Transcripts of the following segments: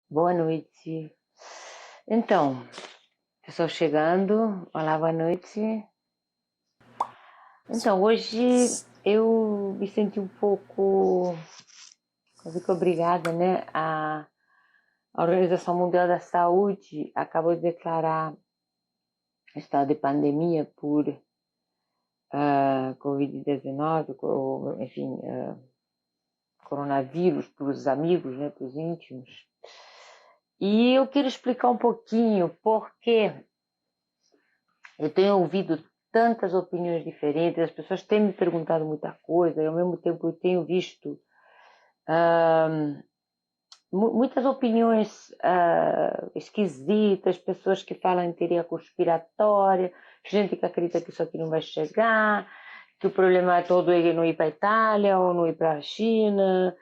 Boa noite. Então, pessoal chegando. Olá, boa noite. Então, hoje eu me senti um pouco, quase que obrigada, né? A Organização Mundial da Saúde acabou de declarar estado de pandemia por Covid-19, ou, enfim, coronavírus para os amigos, né? Para os íntimos. E eu quero explicar um pouquinho porque eu tenho ouvido tantas opiniões diferentes, as pessoas têm me perguntado muita coisa, e ao mesmo tempo eu tenho visto muitas opiniões esquisitas, pessoas que falam em teoria conspiratória, gente que acredita que isso aqui não vai chegar, que o problema todo é não ir para a Itália ou não ir para a China.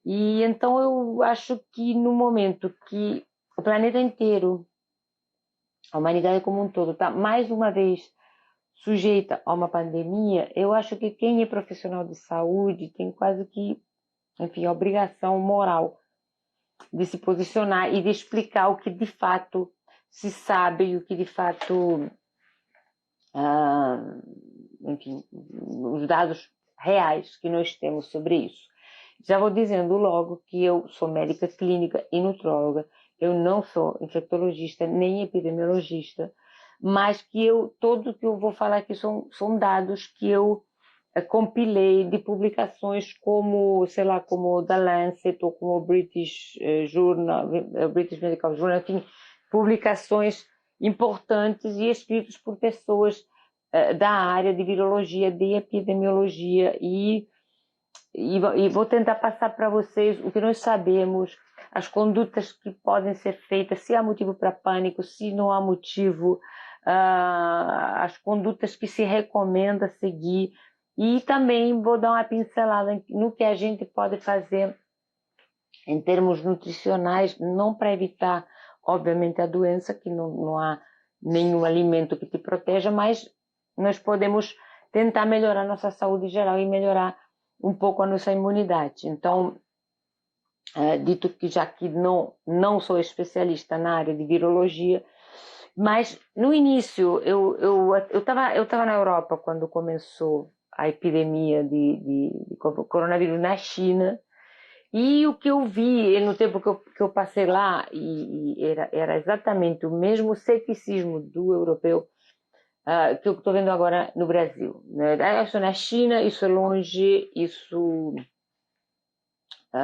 E então eu acho que no momento que o planeta inteiro, a humanidade como um todo, está mais uma vez sujeita a uma pandemia, eu acho que quem é profissional de saúde tem quase que, enfim, a obrigação moral de se posicionar e de explicar o que de fato se sabe e o que de fato, ah, enfim, os dados reais que nós temos sobre isso. Já vou dizendo logo que eu sou médica clínica e nutróloga, eu não sou infectologista nem epidemiologista, mas que tudo que eu vou falar aqui são dados que eu compilei de publicações como, sei lá, como o The Lancet ou como o British Medical Journal, enfim, publicações importantes e escritas por pessoas da área de virologia, de epidemiologia e vou tentar passar para vocês o que nós sabemos, as condutas que podem ser feitas, se há motivo para pânico, se não há motivo, as condutas que se recomenda seguir, e também vou dar uma pincelada no que a gente pode fazer em termos nutricionais, não para evitar, obviamente, a doença, que não há nenhum alimento que te proteja, mas nós podemos tentar melhorar a nossa saúde geral e melhorar um pouco a nossa imunidade. Então, dito que já que não sou especialista na área de virologia, mas no início eu tava na Europa quando começou a epidemia de coronavírus na China, e o que eu vi no tempo que eu passei lá, e era exatamente o mesmo ceticismo do europeu que eu estou vendo agora no Brasil. Né? Isso na China, isso é longe, isso,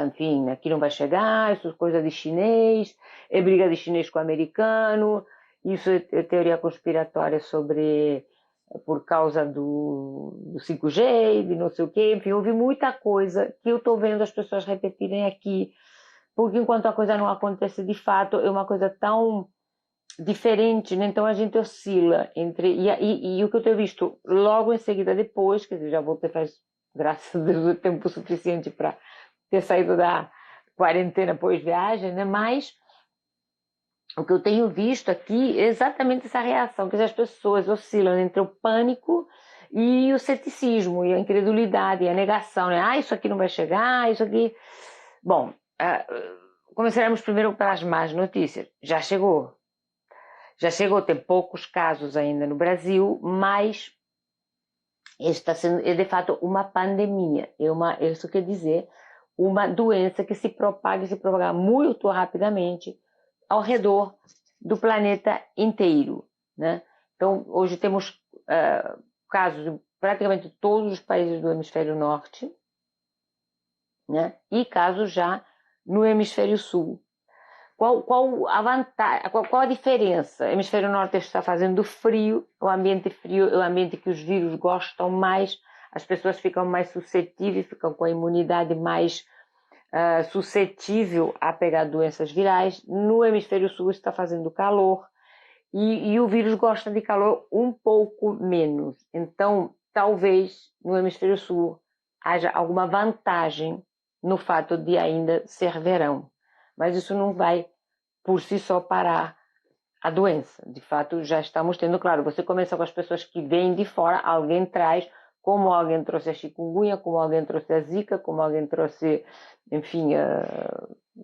enfim, aqui não vai chegar, isso é coisa de chinês, é briga de chinês com americano, isso é teoria conspiratória sobre por causa do 5G, de não sei o quê, enfim, houve muita coisa que eu estou vendo as pessoas repetirem aqui, porque enquanto a coisa não acontece de fato, é uma coisa tão diferente, né? Então a gente oscila entre. E o que eu tenho visto logo em seguida depois, quer dizer, já voltei faz, graças a Deus, tempo suficiente para ter saído da quarentena pós-viagem, né? Mas o que eu tenho visto aqui é exatamente essa reação, que as pessoas oscilam entre o pânico e o ceticismo, e a incredulidade, e a negação, né? Isso aqui não vai chegar, isso aqui. Bom, começaremos primeiro pelas más notícias. Já chegou. Já chegou, tem poucos casos ainda no Brasil, mas está sendo, é de fato uma pandemia. Isso quer dizer uma doença que se propaga e se propaga muito rapidamente ao redor do planeta inteiro, né? Então, hoje temos casos em praticamente todos os países do hemisfério norte, né? E casos já no hemisfério sul. Qual a vantagem, qual a diferença? O hemisfério norte está fazendo frio, o ambiente frio é o ambiente que os vírus gostam mais, as pessoas ficam mais suscetíveis, ficam com a imunidade mais suscetível a pegar doenças virais. No hemisfério sul está fazendo calor e o vírus gosta de calor um pouco menos. Então, talvez no hemisfério sul haja alguma vantagem no fato de ainda ser verão. Mas isso não vai por si só parar a doença. De fato, já estamos tendo, claro, você começa com as pessoas que vêm de fora, alguém traz, como alguém trouxe a chikungunya, como alguém trouxe a zika, como alguém trouxe, enfim,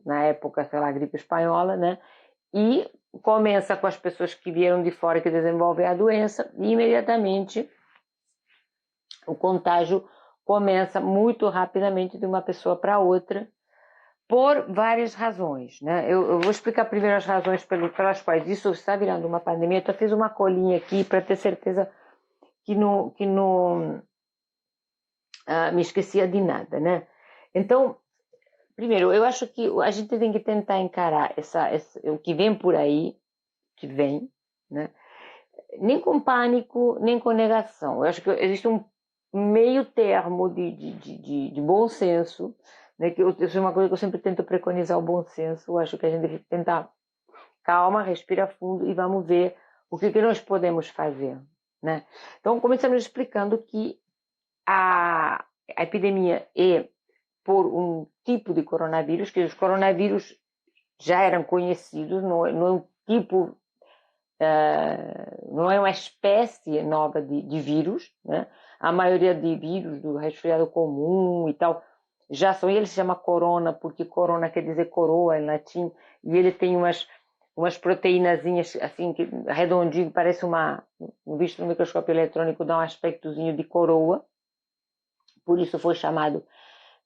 na época, sei lá, a gripe espanhola, né? E começa com as pessoas que vieram de fora que desenvolvem a doença e imediatamente o contágio começa muito rapidamente de uma pessoa para outra, por várias razões, né? Eu vou explicar primeiro as razões pelas quais isso está virando uma pandemia. Eu fiz uma colinha aqui para ter certeza que não me esquecia de nada, né? Então, primeiro, eu acho que a gente tem que tentar encarar o que vem por aí, que vem, né? Nem com pânico, nem com negação. Eu acho que existe um meio termo de bom senso, né? Que isso é uma coisa que eu sempre tento preconizar, o bom senso. Eu acho que a gente deve tentar, calma, respira fundo e vamos ver o que nós podemos fazer, né? Então, começamos explicando que a epidemia é por um tipo de coronavírus, que os coronavírus já eram conhecidos, não é um tipo, não é uma espécie nova de vírus, né? A maioria de vírus do resfriado comum e tal já são, ele se chama corona porque corona quer dizer coroa em latim, e ele tem umas proteínazinhas assim, que redondinho, parece visto no microscópio eletrônico, dá um aspectozinho de coroa, por isso foi chamado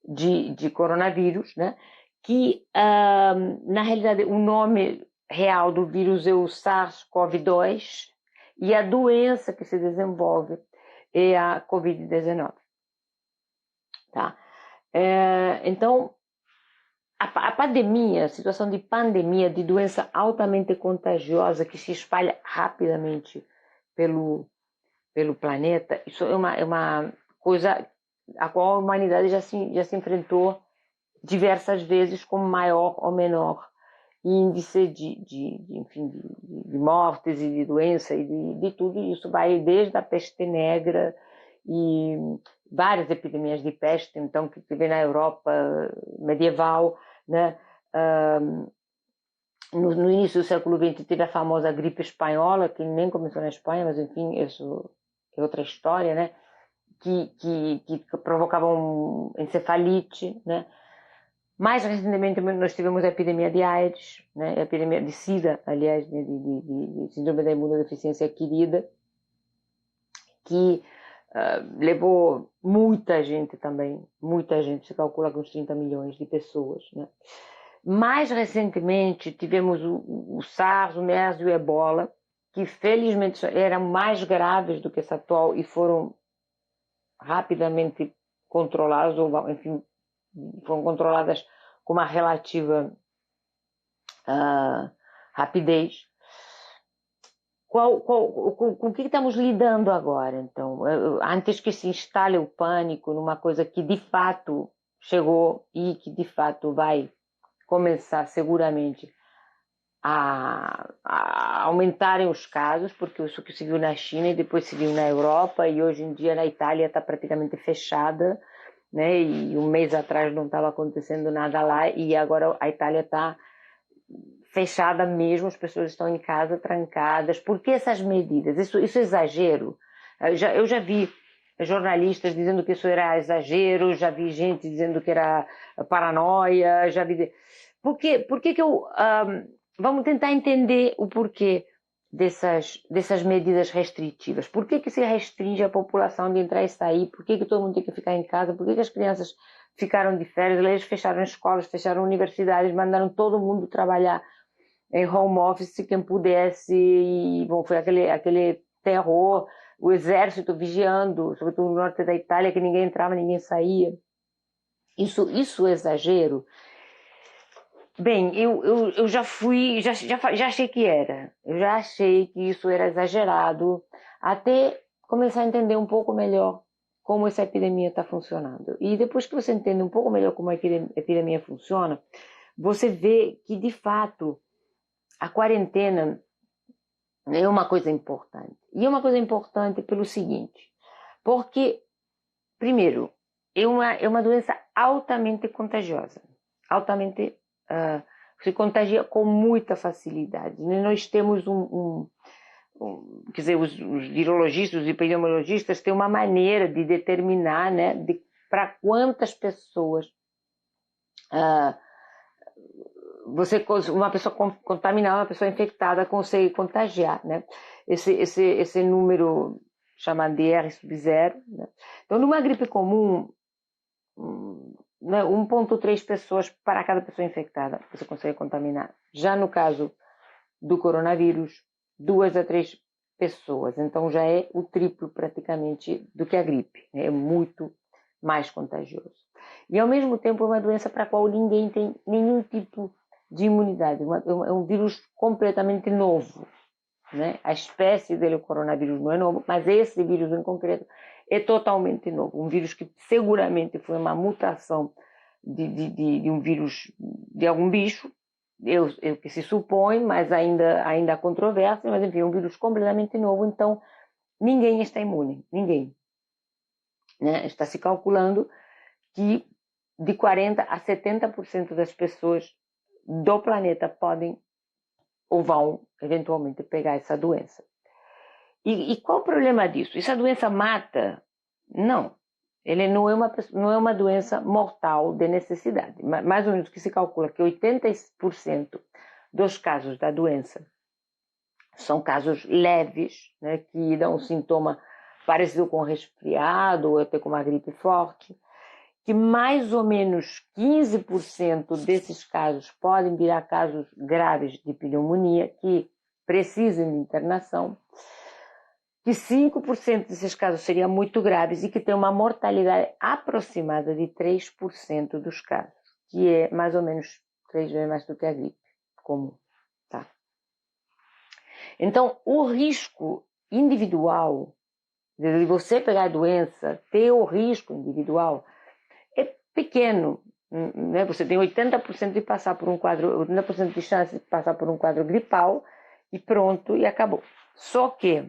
de coronavírus, né? Que na realidade o nome real do vírus é o SARS-CoV-2 e a doença que se desenvolve é a Covid-19, tá? Então, a pandemia, a situação de pandemia, de doença altamente contagiosa que se espalha rapidamente pelo planeta, isso é uma coisa a qual a humanidade já se enfrentou diversas vezes com maior ou menor índice enfim, de mortes e de doença e de tudo isso. Vai desde a peste negra e várias epidemias de peste, então, que teve na Europa medieval, né? No início do século XX teve a famosa gripe espanhola, que nem começou na Espanha, mas enfim, isso é outra história, né? Que provocava encefalite, né? Mais recentemente nós tivemos a epidemia de AIDS, né? A epidemia de SIDA, aliás, né? de síndrome da imunodeficiência adquirida, que levou muita gente também, muita gente, se calcula com uns 30 milhões de pessoas, né? Mais recentemente tivemos o SARS, o MERS e o Ebola, que felizmente eram mais graves do que essa atual e foram rapidamente controladas, ou enfim, foram controladas com uma relativa rapidez. Com o que estamos lidando agora, então? Antes que se instale o pânico numa coisa que de fato chegou e que de fato vai começar seguramente a aumentarem os casos, porque isso que se viu na China e depois se viu na Europa e hoje em dia na Itália está praticamente fechada, né? E um mês atrás não estava acontecendo nada lá e agora a Itália está fechada mesmo, as pessoas estão em casa trancadas. Por que essas medidas? Isso é exagero? Eu já vi jornalistas dizendo que isso era exagero, já vi gente dizendo que era paranoia, já vi... Por que eu... vamos tentar entender o porquê dessas medidas restritivas. Por que se restringe a população de entrar e sair? Por que todo mundo tem que ficar em casa? Por que as crianças ficaram de férias? Eles fecharam escolas, fecharam universidades, mandaram todo mundo trabalhar em home office, quem pudesse, e bom, foi aquele terror, o exército vigiando, sobretudo no norte da Itália, que ninguém entrava, ninguém saía. Isso é exagero? Bem, eu já achei que era. Eu já achei que isso era exagerado, até começar a entender um pouco melhor como essa epidemia está funcionando. E depois que você entende um pouco melhor como a epidemia funciona, você vê que, de fato, a quarentena é uma coisa importante. E é uma coisa importante pelo seguinte, porque, primeiro, é uma doença altamente contagiosa, altamente se contagia com muita facilidade. Nós temos quer dizer, os virologistas, os epidemiologistas têm uma maneira de determinar, né, para quantas pessoas uma pessoa contaminada, uma pessoa infectada consegue contagiar, né? Esse número chamado de R sub 0, né? Então, numa gripe comum, né, 1,3 pessoas para cada pessoa infectada você consegue contaminar. Já no caso do coronavírus, 2 a 3 pessoas. Então, já é o triplo praticamente do que a gripe, né? É muito mais contagioso. E, ao mesmo tempo, é uma doença para a qual ninguém tem nenhum tipo de imunidade. É um vírus completamente novo, né? A espécie dele, o coronavírus, não é novo, mas esse vírus em concreto é totalmente novo. Um vírus que seguramente foi uma mutação de um vírus de algum bicho, eu que se supõe, mas ainda há controvérsia, mas enfim, é um vírus completamente novo, então ninguém está imune, ninguém. Né? Está se calculando que de 40% a 70% das pessoas do planeta podem ou vão eventualmente pegar essa doença. E qual o problema disso? Essa doença mata? Não. Ele não é uma doença mortal de necessidade. Mais ou menos que se calcula que 80% dos casos da doença são casos leves, né, que dão um sintoma parecido com resfriado ou até com uma gripe forte, que mais ou menos 15% desses casos podem virar casos graves de pneumonia, que precisam de internação, que 5% desses casos seriam muito graves e que tem uma mortalidade aproximada de 3% dos casos, que é mais ou menos 3 vezes mais do que a gripe comum. Tá? Então, o risco individual de você pegar a doença, ter o risco individual, é pequeno. Né? Você tem 80% de passar por um quadro, 80% de chance de passar por um quadro gripal e pronto, e acabou. Só que,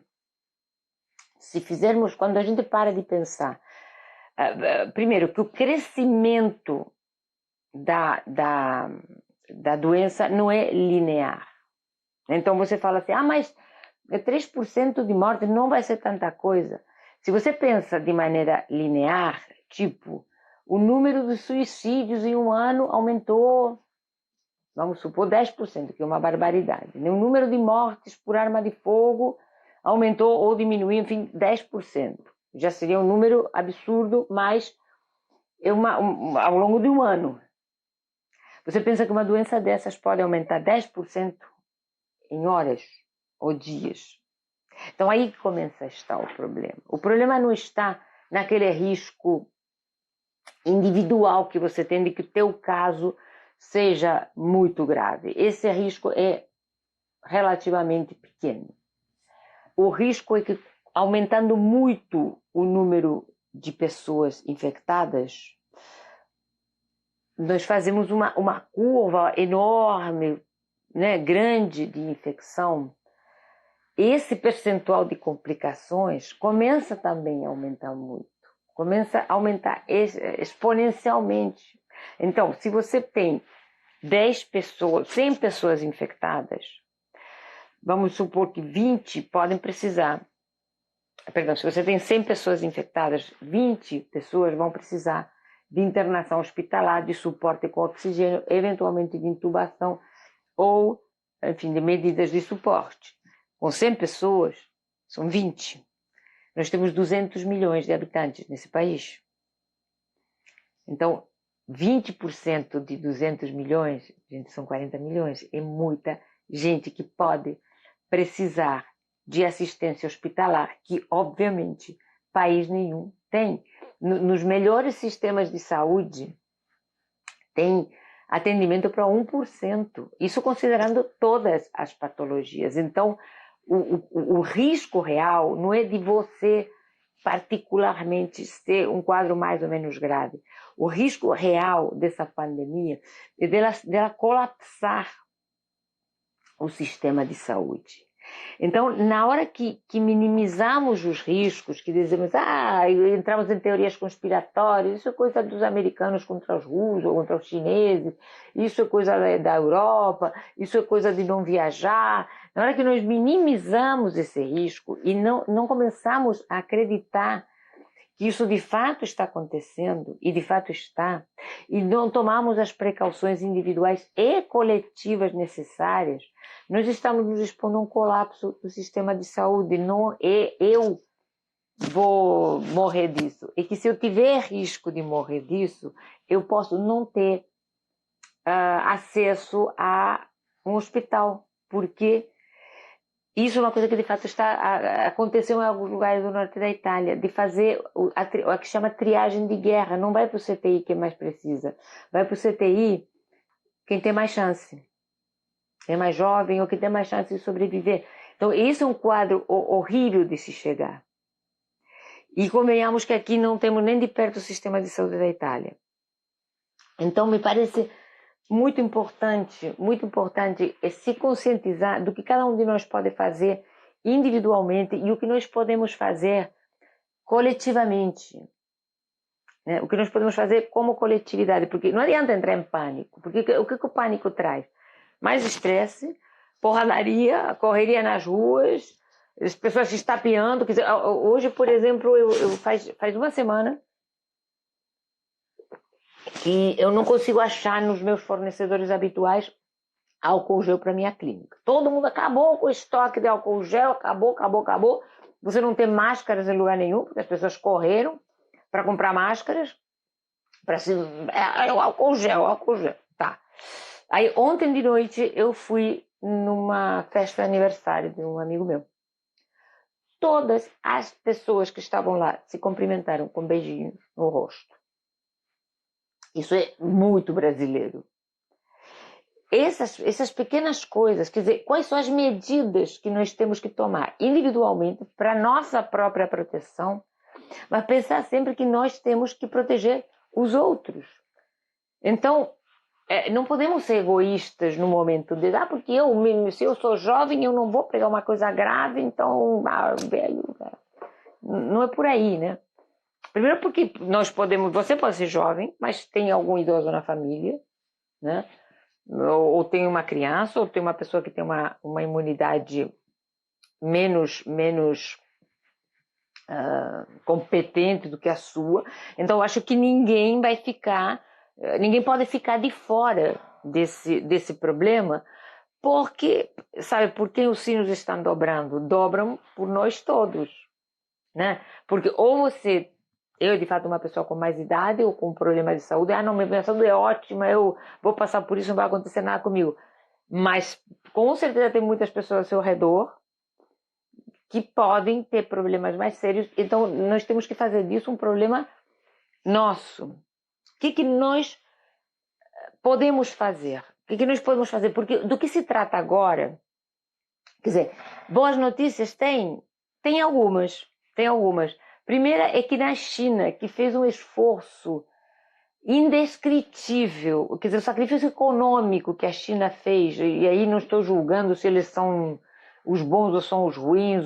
se fizermos, quando a gente para de pensar, primeiro, que o crescimento da doença não é linear. Então você fala assim, mas 3% de morte não vai ser tanta coisa. Se você pensa de maneira linear, tipo, o número de suicídios em um ano aumentou, vamos supor, 10%, que é uma barbaridade. O número de mortes por arma de fogo aumentou ou diminuiu, enfim, 10%. Já seria um número absurdo, mas ao longo de um ano. Você pensa que uma doença dessas pode aumentar 10% em horas ou dias? Então, aí que começa a estar o problema. O problema não está naquele risco individual que você tem de que o teu caso seja muito grave. Esse risco é relativamente pequeno. O risco é que, aumentando muito o número de pessoas infectadas, nós fazemos uma curva enorme, né, grande de infecção. Esse percentual de complicações começa também a aumentar muito. Começa a aumentar exponencialmente. Então, se você tem 10 pessoas, 100 pessoas infectadas, vamos supor que 20 podem precisar. Perdão, se você tem 100 pessoas infectadas, 20 pessoas vão precisar de internação hospitalar, de suporte com oxigênio, eventualmente de intubação ou, enfim, de medidas de suporte. Com 100 pessoas, são 20. Nós temos 200 milhões de habitantes nesse país. Então, 20% de 200 milhões, gente, são 40 milhões, é muita gente que pode precisar de assistência hospitalar, que, obviamente, país nenhum tem. Nos melhores sistemas de saúde, tem atendimento para 1%. Isso considerando todas as patologias. Então, o risco real não é de você particularmente ser um quadro mais ou menos grave. O risco real dessa pandemia é dela colapsar o sistema de saúde. Então, na hora que minimizamos os riscos, que dizemos, entramos em teorias conspiratórias, isso é coisa dos americanos contra os russos, ou contra os chineses, isso é coisa da Europa, isso é coisa de não viajar. Na hora que nós minimizamos esse risco e não começamos a acreditar que isso de fato está acontecendo, e de fato está, e não tomamos as precauções individuais e coletivas necessárias, nós estamos nos expondo a um colapso do sistema de saúde. Não é eu vou morrer disso. É que se eu tiver risco de morrer disso, eu posso não ter acesso a um hospital, porque isso é uma coisa que de fato aconteceu em alguns lugares do norte da Itália, de fazer a que chama triagem de guerra. Não vai para o CTI quem mais precisa, vai para o CTI quem tem mais chance, é mais jovem ou quem tem mais chance de sobreviver. Então esse é um quadro horrível de se chegar. E convenhamos que aqui não temos nem de perto o sistema de saúde da Itália. Então me parece muito importante é se conscientizar do que cada um de nós pode fazer individualmente e o que nós podemos fazer coletivamente, né? O que nós podemos fazer como coletividade, porque não adianta entrar em pânico, porque o que o pânico traz? Mais estresse, porradaria, correria nas ruas, as pessoas se estapeando. Quer dizer, hoje, por exemplo, faz uma semana que eu não consigo achar nos meus fornecedores habituais álcool gel para minha clínica. Todo mundo acabou com o estoque de álcool gel, acabou. Você não tem máscaras em lugar nenhum, porque as pessoas correram para comprar máscaras. O álcool gel. Tá. Aí ontem de noite eu fui numa festa de aniversário de um amigo meu. Todas as pessoas que estavam lá se cumprimentaram com beijinhos no rosto. Isso é muito brasileiro. Essas pequenas coisas, quer dizer, quais são as medidas que nós temos que tomar individualmente para nossa própria proteção, mas pensar sempre que nós temos que proteger os outros. Então, não podemos ser egoístas no momento de porque se eu sou jovem, eu não vou pegar uma coisa grave, então, velho, não é por aí, né? Primeiro porque você pode ser jovem, mas tem algum idoso na família, né? Ou tem uma criança, ou tem uma pessoa que tem uma imunidade menos competente do que a sua. Então eu acho que ninguém pode ficar de fora desse problema, porque, sabe, por quem os sinos estão dobrando? Dobram por nós todos, né? Porque ou eu de fato uma pessoa com mais idade ou com problema de saúde, não, minha saúde é ótima, eu vou passar por isso, não vai acontecer nada comigo. Mas com certeza tem muitas pessoas ao seu redor que podem ter problemas mais sérios, então nós temos que fazer disso um problema nosso. O que nós podemos fazer? O que nós podemos fazer? Porque do que se trata agora, quer dizer, boas notícias tem algumas. Primeira é que na China, que fez um esforço indescritível, quer dizer, o sacrifício econômico que a China fez, e aí não estou julgando se eles são os bons ou são os ruins,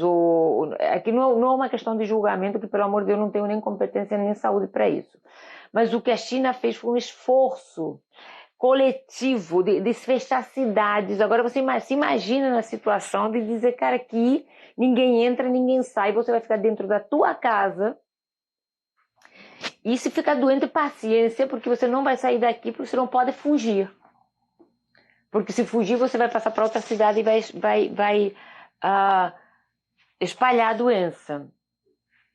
aqui não é uma questão de julgamento, que pelo amor de Deus não tenho nem competência nem saúde para isso. Mas o que a China fez foi um esforço coletivo de fechar cidades. Agora você se imagina na situação de dizer, cara, aqui ninguém entra, ninguém sai, você vai ficar dentro da tua casa. E se ficar doente, paciência, porque você não vai sair daqui, porque você não pode fugir. Porque se fugir, você vai passar para outra cidade e vai espalhar a doença.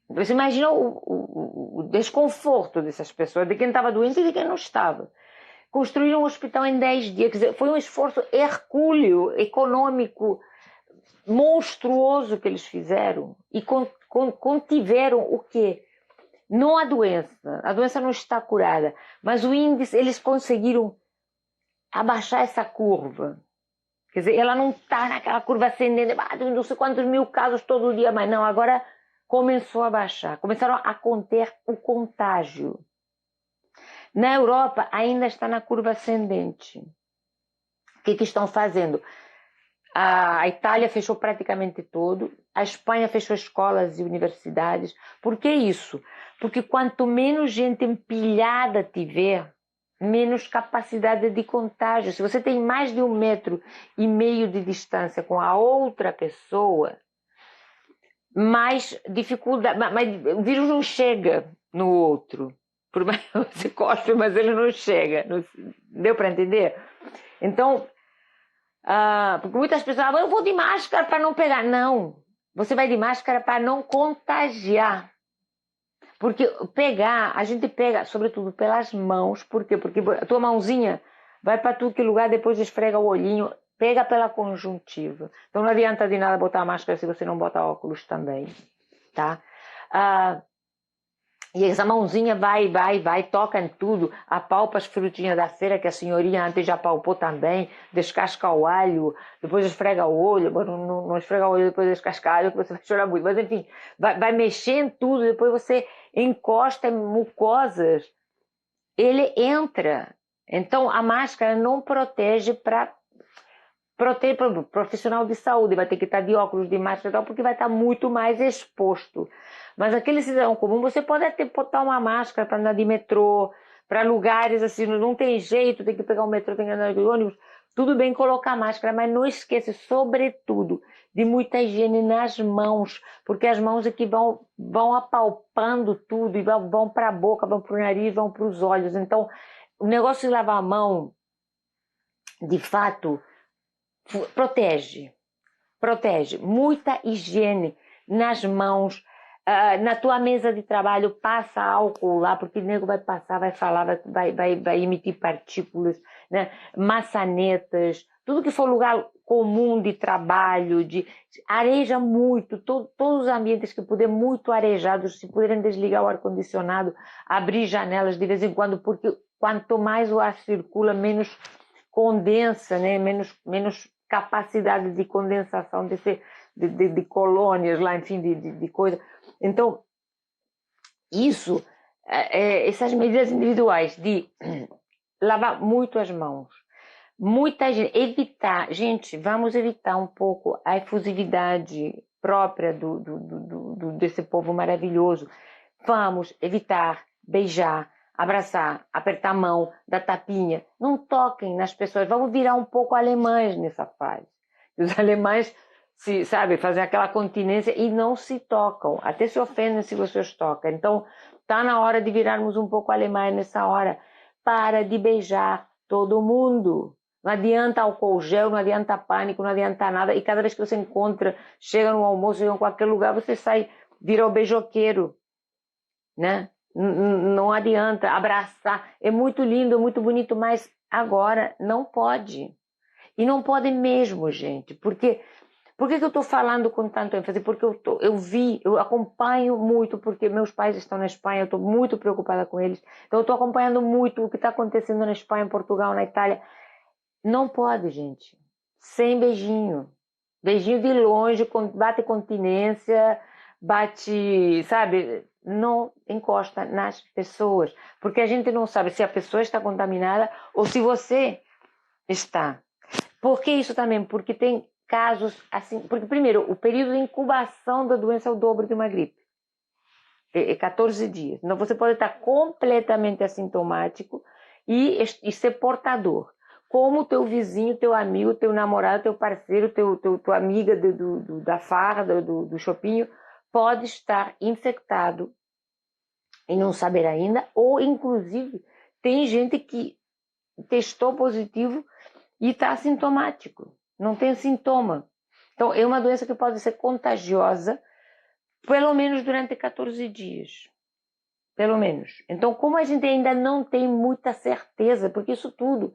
Você imagina o desconforto dessas pessoas, de quem estava doente e de quem não estava. Construíram um hospital em 10 dias. Quer dizer, foi um esforço hercúleo, econômico, monstruoso que eles fizeram. E contiveram o quê? Não a doença não está curada, mas o índice, eles conseguiram abaixar essa curva. Quer dizer, ela não está naquela curva ascendente, não sei quantos mil casos todo dia, mas não, agora começou a baixar, começaram a conter o contágio. Na Europa ainda está na curva ascendente. O que estão fazendo? A Itália fechou praticamente todo, a Espanha fechou escolas e universidades. Por que isso? Porque quanto menos gente empilhada tiver, menos capacidade de contágio. Se você tem mais de 1,5 metros de distância com a outra pessoa, mais dificuldade, mas o vírus não chega no outro. Por mais que você cospe, mas ele não chega. Deu para entender? Então, porque muitas pessoas falam, eu vou de máscara para não pegar. Não, você vai de máscara para não contagiar. Porque pegar, a gente pega, sobretudo pelas mãos. Por quê? Porque a tua mãozinha vai para tudo que lugar, depois esfrega o olhinho, pega pela conjuntiva. Então não adianta de nada botar máscara se você não bota óculos também, tá? E essa mãozinha vai, toca em tudo, apalpa as frutinhas da feira que a senhorinha antes já apalpou também, descasca o alho, depois esfrega o olho, não esfrega o olho, depois descasca o alho, que você vai chorar muito. Mas enfim, vai mexer em tudo, depois você encosta em mucosas, ele entra. Então a máscara não protege para profissional de saúde, vai ter que estar de óculos, de máscara e tal, porque vai estar muito mais exposto. Mas aquele cidadão comum, você pode até botar uma máscara para andar de metrô, para lugares assim, não tem jeito, tem que pegar o metrô, tem que andar de ônibus, tudo bem colocar máscara, mas não esqueça, sobretudo, de muita higiene nas mãos, porque as mãos é que vão apalpando tudo, e vão para a boca, vão para o nariz, vão para os olhos. Então, o negócio de lavar a mão, de fato, protege, muita higiene nas mãos, na tua mesa de trabalho passa álcool lá, porque o nego vai passar, vai falar, vai emitir partículas, né? Maçanetas, tudo que for lugar comum de trabalho, areja muito, todos os ambientes que puder muito arejados, se puderem desligar o ar-condicionado, abrir janelas de vez em quando, porque quanto mais o ar circula, menos condensa, né? menos capacidade de condensação de colônias lá, enfim, de coisa. Então, essas medidas individuais de lavar muito as mãos, muita gente, vamos evitar um pouco a efusividade própria desse povo maravilhoso. Vamos evitar beijar, abraçar, apertar a mão, dar tapinha. Não toquem nas pessoas. Vamos virar um pouco alemães nessa fase. Os alemães, fazem aquela continência e não se tocam. Até se ofendem se você os toca. Então, está na hora de virarmos um pouco alemães nessa hora. Para de beijar todo mundo. Não adianta álcool gel, não adianta pânico, não adianta nada. E cada vez que você encontra, chega no almoço, chega em qualquer lugar, você vira o beijoqueiro, né? Não adianta abraçar. É muito lindo, é muito bonito, mas agora não pode. E não pode mesmo, gente. Por que eu estou falando com tanto ênfase? Porque eu acompanho muito, porque meus pais estão na Espanha, eu estou muito preocupada com eles. Então eu estou acompanhando muito o que está acontecendo na Espanha, em Portugal, na Itália. Não pode, gente. Sem beijinho. Beijinho de longe, bate continência, sabe? Não encosta nas pessoas. Porque a gente não sabe se a pessoa está contaminada ou se você está. Por que isso também? Porque tem casos assim. Porque, primeiro, o período de incubação da doença é o dobro de uma gripe. É 14 dias. Então, você pode estar completamente assintomático e ser portador. Como o teu vizinho, teu amigo, teu namorado, teu parceiro, tua amiga da farra, do shopping, pode estar infectado e não saber ainda, ou inclusive tem gente que testou positivo e está assintomático, não tem sintoma. Então é uma doença que pode ser contagiosa pelo menos durante 14 dias. Pelo menos. Então, como a gente ainda não tem muita certeza, porque isso tudo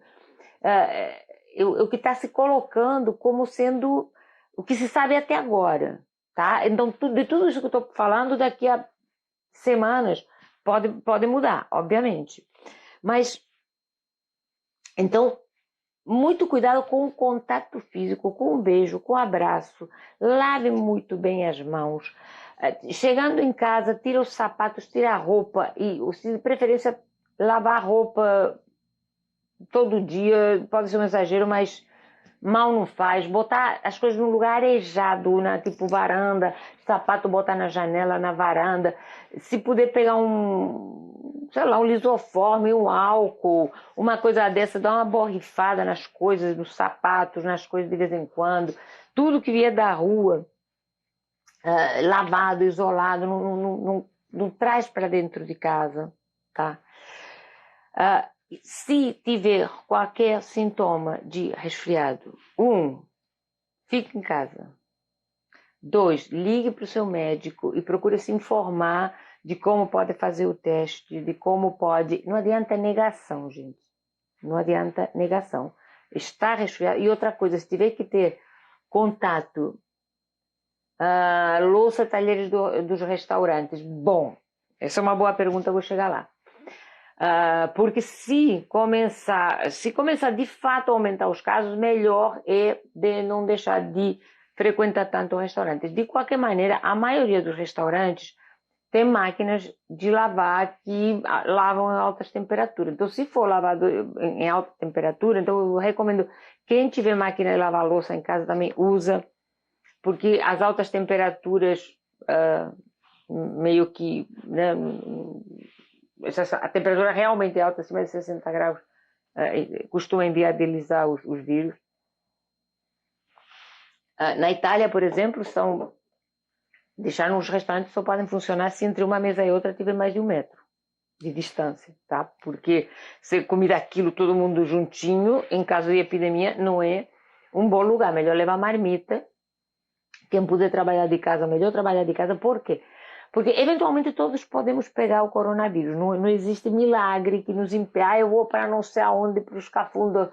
o que está se colocando como sendo o que se sabe até agora, tá? Então, de tudo isso que eu estou falando, daqui a semanas pode mudar, obviamente. Mas, então, muito cuidado com o contato físico, com o beijo, com o abraço. Lave muito bem as mãos. Chegando em casa, tira os sapatos, tira a roupa e, se de preferência, lavar a roupa todo dia. Pode ser um exagero, mas mal não faz. Botar as coisas num lugar arejado, né? Tipo varanda, sapato botar na janela, na varanda. Se puder pegar sei lá, um lisoforme, um álcool, uma coisa dessa, dar uma borrifada nas coisas, nos sapatos, nas coisas de vez em quando. Tudo que vier da rua, lavado, isolado, não traz para dentro de casa, tá? Se tiver qualquer sintoma de resfriado, fique em casa. 2, ligue para o seu médico e procure se informar de como pode fazer o teste, de como pode... Não adianta negação, gente. Não adianta negação. Está resfriado. E outra coisa, se tiver que ter contato, louça, talheres dos restaurantes, bom, essa é uma boa pergunta, eu vou chegar lá. Porque se começar de fato a aumentar os casos, melhor é de não deixar de frequentar tanto restaurantes. De qualquer maneira, a maioria dos restaurantes tem máquinas de lavar que lavam em altas temperaturas. Então, se for lavado em alta temperatura, então eu recomendo, quem tiver máquina de lavar louça em casa também usa, porque as altas temperaturas meio que... né, a temperatura realmente é alta, acima de 60 graus, costuma inviabilizar os vírus. Na Itália, por exemplo, deixaram os restaurantes só podem funcionar se entre uma mesa e outra tiver mais de 1 metro de distância, tá? Porque se comer aquilo todo mundo juntinho, em caso de epidemia, não é um bom lugar. Melhor levar marmita. Quem puder trabalhar de casa, melhor trabalhar de casa. Por quê? Porque eventualmente todos podemos pegar o coronavírus. Não existe milagre que nos impede. Eu vou para não sei aonde, para os cafundos.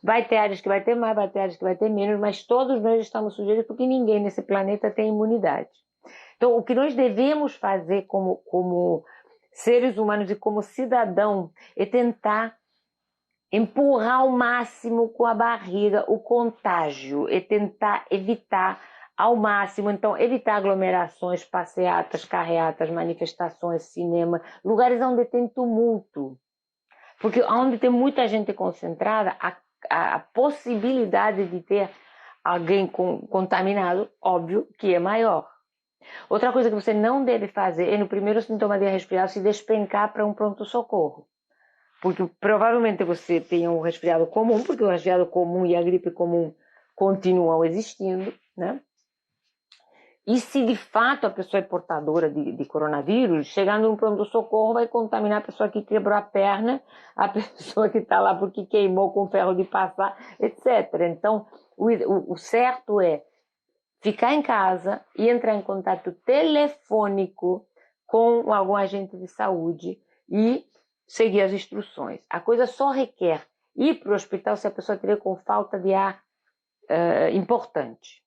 Vai ter áreas que vai ter mais, vai ter áreas que vai ter menos, mas todos nós estamos sujeitos porque ninguém nesse planeta tem imunidade. Então, o que nós devemos fazer como seres humanos e como cidadão é tentar empurrar ao máximo com a barriga o contágio, é tentar evitar ao máximo, então, evitar aglomerações, passeatas, carreatas, manifestações, cinema, lugares onde tem tumulto. Porque onde tem muita gente concentrada, a possibilidade de ter alguém contaminado, óbvio que é maior. Outra coisa que você não deve fazer é, no primeiro sintoma de resfriado, se despencar para um pronto-socorro. Porque provavelmente você tem um resfriado comum, porque o resfriado comum e a gripe comum continuam existindo, né? E se de fato a pessoa é portadora de coronavírus, chegando no pronto-socorro vai contaminar a pessoa que quebrou a perna, a pessoa que está lá porque queimou com ferro de passar, etc. Então, o certo é ficar em casa e entrar em contato telefônico com algum agente de saúde e seguir as instruções. A coisa só requer ir para o hospital se a pessoa tiver com falta de ar importante,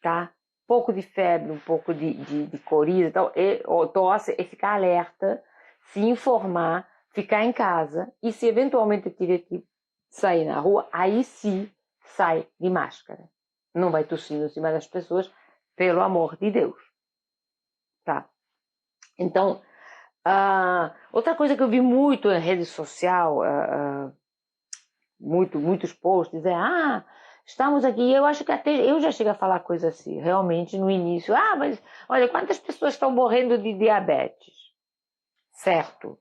tá? Um pouco de febre, um pouco de coriza, ou tosse, é ficar alerta, se informar, ficar em casa e se eventualmente tiver que sair na rua, aí sim sai de máscara. Não vai tossindo em cima das pessoas, pelo amor de Deus, tá? Então, outra coisa que eu vi muito em rede social, muitos posts, estamos aqui, eu acho que até eu já cheguei a falar coisa assim, realmente no início, mas olha, quantas pessoas estão morrendo de diabetes? Certo.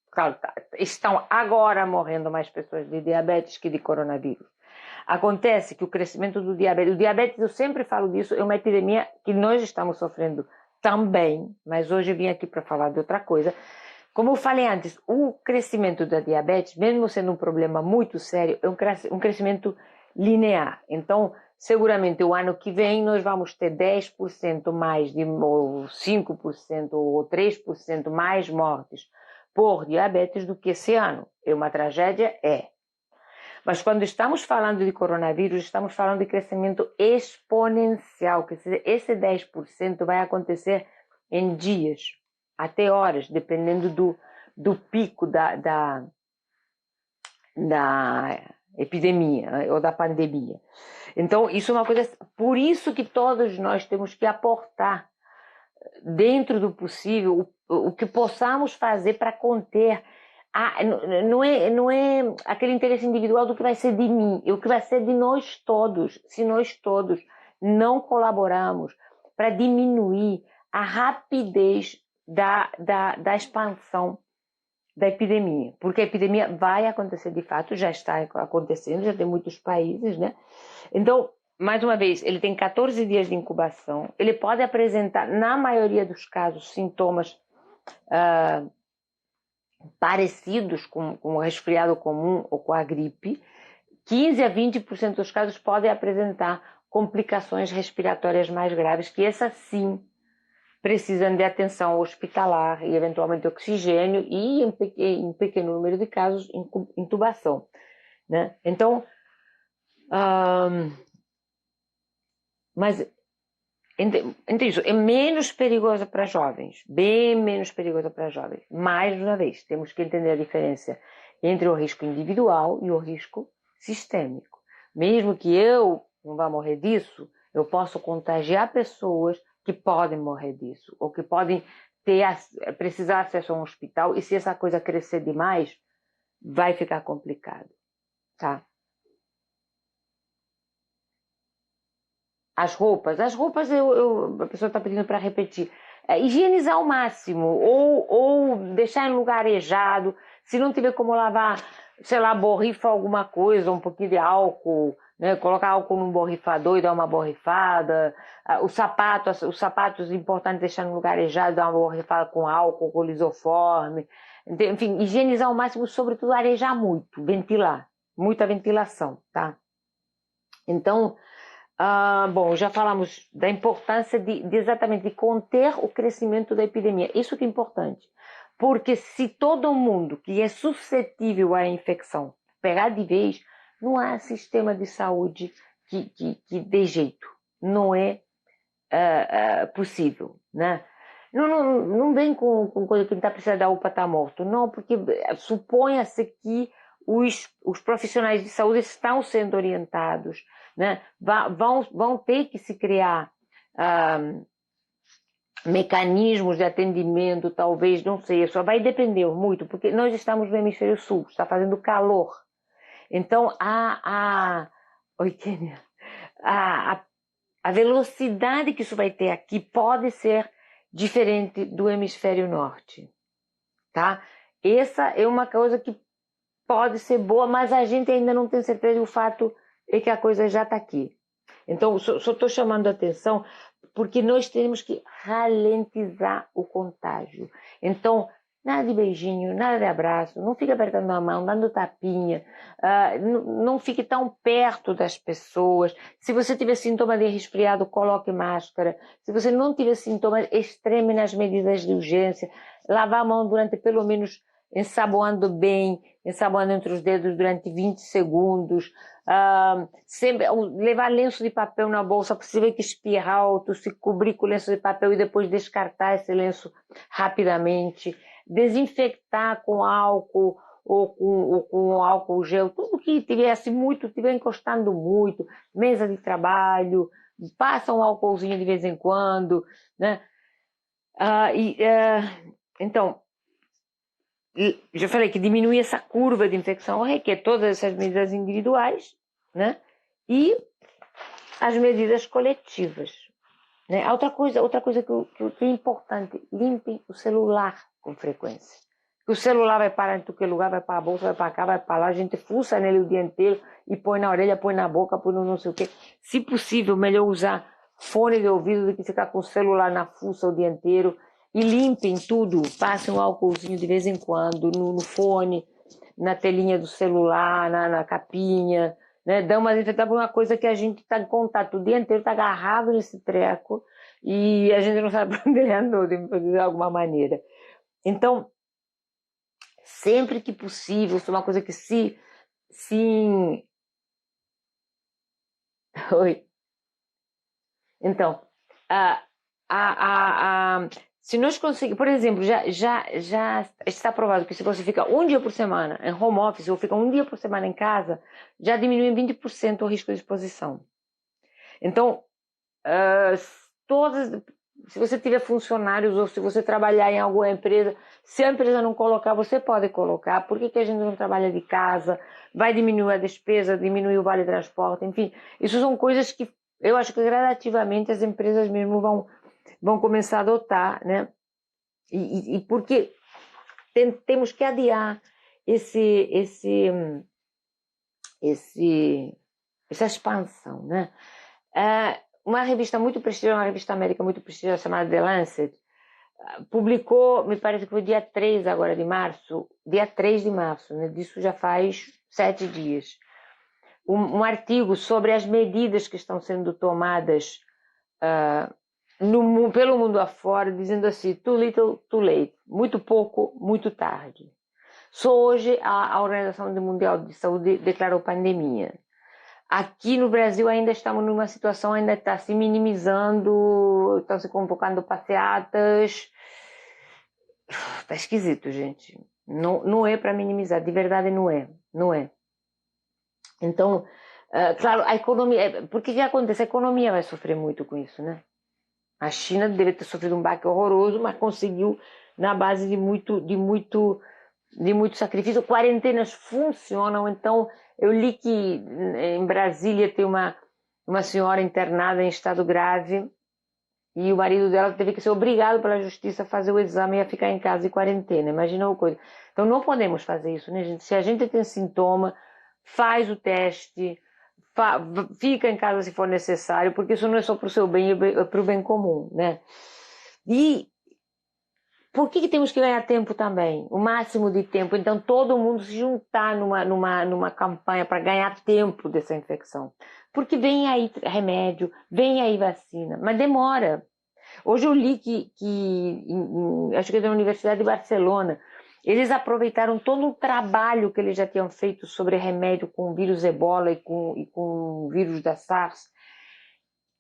Claro, estão agora morrendo mais pessoas de diabetes que de coronavírus. Acontece que o crescimento do diabetes, o diabetes, eu sempre falo disso, é uma epidemia que nós estamos sofrendo também, mas hoje eu vim aqui para falar de outra coisa. Como eu falei antes, o crescimento da diabetes, mesmo sendo um problema muito sério, é um crescimento linear. Então, seguramente o ano que vem nós vamos ter 10% mais, ou 5% ou 3% mais mortes por diabetes do que esse ano. É uma tragédia? É. Mas quando estamos falando de coronavírus, estamos falando de crescimento exponencial, quer dizer, esse 10% vai acontecer em dias, até horas, dependendo do pico da epidemia ou da pandemia. Então, isso é uma coisa, por isso que todos nós temos que aportar dentro do possível o que possamos fazer para conter não é aquele interesse individual do que vai ser de mim, é o que vai ser de nós todos, se nós todos não colaborarmos para diminuir a rapidez da expansão da epidemia, porque a epidemia vai acontecer de fato, já está acontecendo, já tem muitos países, né? Então, mais uma vez, ele tem 14 dias de incubação, ele pode apresentar, na maioria dos casos, sintomas parecidos com o resfriado comum ou com a gripe. 15 a 20% dos casos podem apresentar complicações respiratórias mais graves, que essas sim precisam de atenção hospitalar e eventualmente oxigênio e em pequeno número de casos intubação, né? Então, mas isso é menos perigosa para jovens, bem menos perigosa para jovens. Mais uma vez, temos que entender a diferença entre o risco individual e o risco sistêmico. Mesmo que eu não vá morrer disso, eu posso contagiar pessoas que podem morrer disso, ou que podem precisar de acesso a um hospital, e se essa coisa crescer demais, vai ficar complicado, tá? As roupas, a pessoa está pedindo para repetir. Higienizar ao máximo, ou deixar em lugar arejado. Se não tiver como lavar, sei lá, borrifa alguma coisa, um pouquinho de álcool, né? Colocar álcool num borrifador e dar uma borrifada. Os sapatos importantes deixar em lugar arejado, dar uma borrifada com álcool, com lisoforme. Enfim, higienizar ao máximo, sobretudo arejar muito, ventilar. Muita ventilação, tá? Então, bom, já falamos da importância exatamente de conter o crescimento da epidemia. Isso que é importante. Porque se todo mundo que é suscetível à infecção pegar de vez, não há sistema de saúde que dê jeito. Não é possível, né? Não vem com coisa que não está precisando da UPA está morto. Não, porque suponha-se que os profissionais de saúde estão sendo orientados, né? Vão ter que se criar mecanismos de atendimento, talvez, não sei, só vai depender muito, porque nós estamos no hemisfério sul, está fazendo calor. Então, Oi, Kênia. A velocidade que isso vai ter aqui pode ser diferente do hemisfério norte, tá? Essa é uma coisa que pode ser boa, mas a gente ainda não tem certeza, e o fato é que a coisa já está aqui. Então, só estou chamando a atenção porque nós temos que ralentizar o contágio. Então, nada de beijinho, nada de abraço, não fique apertando a mão, dando tapinha, não fique tão perto das pessoas. Se você tiver sintoma de resfriado, coloque máscara. Se você não tiver sintomas, extreme nas medidas de urgência. Lavar a mão durante pelo menos ensaboando bem, ensaboando entre os dedos durante 20 segundos. Sempre levar lenço de papel na bolsa, possível que espirrar alto, se cobrir com lenço de papel e depois descartar esse lenço rapidamente. Desinfectar com álcool ou com álcool gel, tudo que estiver encostando muito, mesa de trabalho, passa um álcoolzinho de vez em quando, né? Então, já falei que diminuir essa curva de infecção requer todas essas medidas individuais, né? E as medidas coletivas, né? Outra coisa que é importante, limpem o celular com frequência. O celular vai parar em qualquer lugar, vai para a bolsa, vai para cá, vai para lá, a gente fuça nele o dia inteiro e põe na orelha, põe na boca, põe no não sei o quê. Se possível, melhor usar fone de ouvido do que ficar com o celular na fuça o dia inteiro. E limpem tudo, passem um álcoolzinho de vez em quando, no fone, na telinha do celular, na capinha, né? Dá uma coisa que a gente está em contato o dia inteiro, está agarrado nesse treco e a gente não sabe para onde ele andou, de alguma maneira. Então, sempre que possível, isso é uma coisa que sim. Oi. Então, se nós conseguirmos, por exemplo, já está provado que se você fica um dia por semana em home office ou fica um dia por semana em casa, já diminui em 20% o risco de exposição. Então, se você tiver funcionários ou se você trabalhar em alguma empresa, se a empresa não colocar, você pode colocar. Por que a gente não trabalha de casa? Vai diminuir a despesa, diminuir o vale transporte, enfim. Isso são coisas que eu acho que gradativamente as empresas mesmo vão começar a adotar, né? E porque temos que adiar essa expansão, né? Uma revista muito prestigiosa, uma revista médica muito prestigiosa chamada The Lancet, publicou, me parece que foi dia 3 agora de março, né? Disso já faz 7 dias, um artigo sobre as medidas que estão sendo tomadas pelo mundo afora, dizendo assim, too little, too late, muito pouco, muito tarde. Só hoje a Organização Mundial de Saúde declarou pandemia. Aqui no Brasil ainda estamos numa situação, ainda está se minimizando, estão se convocando passeatas. Está esquisito, gente. Não é para minimizar, de verdade não é. Não é. Então, claro, a economia... Porque o que acontece? A economia vai sofrer muito com isso, né? A China deve ter sofrido um baque horroroso, mas conseguiu na base de muito sacrifício. Quarentenas funcionam, então eu li que em Brasília tem uma senhora internada em estado grave e o marido dela teve que ser obrigado pela justiça a fazer o exame e a ficar em casa de quarentena. Imagina uma coisa. Então não podemos fazer isso, né, gente? Se a gente tem sintoma, faz o teste, fica em casa se for necessário, porque isso não é só para o seu bem, é para o bem comum, né? E por que temos que ganhar tempo também? O máximo de tempo. Então, todo mundo se juntar numa campanha para ganhar tempo dessa infecção. Porque vem aí remédio, vem aí vacina, mas demora. Hoje eu li acho que é da Universidade de Barcelona, eles aproveitaram todo o trabalho que eles já tinham feito sobre remédio com o vírus Ebola e com o vírus da SARS,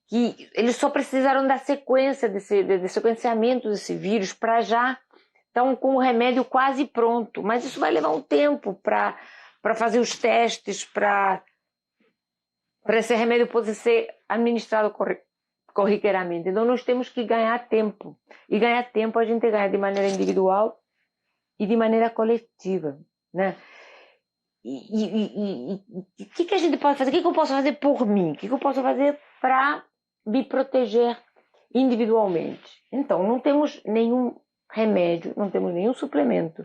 que eles só precisaram da sequência de sequenciamento desse vírus para já estão com o remédio quase pronto. Mas isso vai levar um tempo para fazer os testes, para esse remédio poder ser administrado corriqueiramente. Então nós temos que ganhar tempo. E ganhar tempo a gente ganha de maneira individual e de maneira coletiva, né? E o que a gente pode fazer? O que eu posso fazer por mim? O que eu posso fazer para me proteger individualmente? Então, não temos nenhum remédio, não temos nenhum suplemento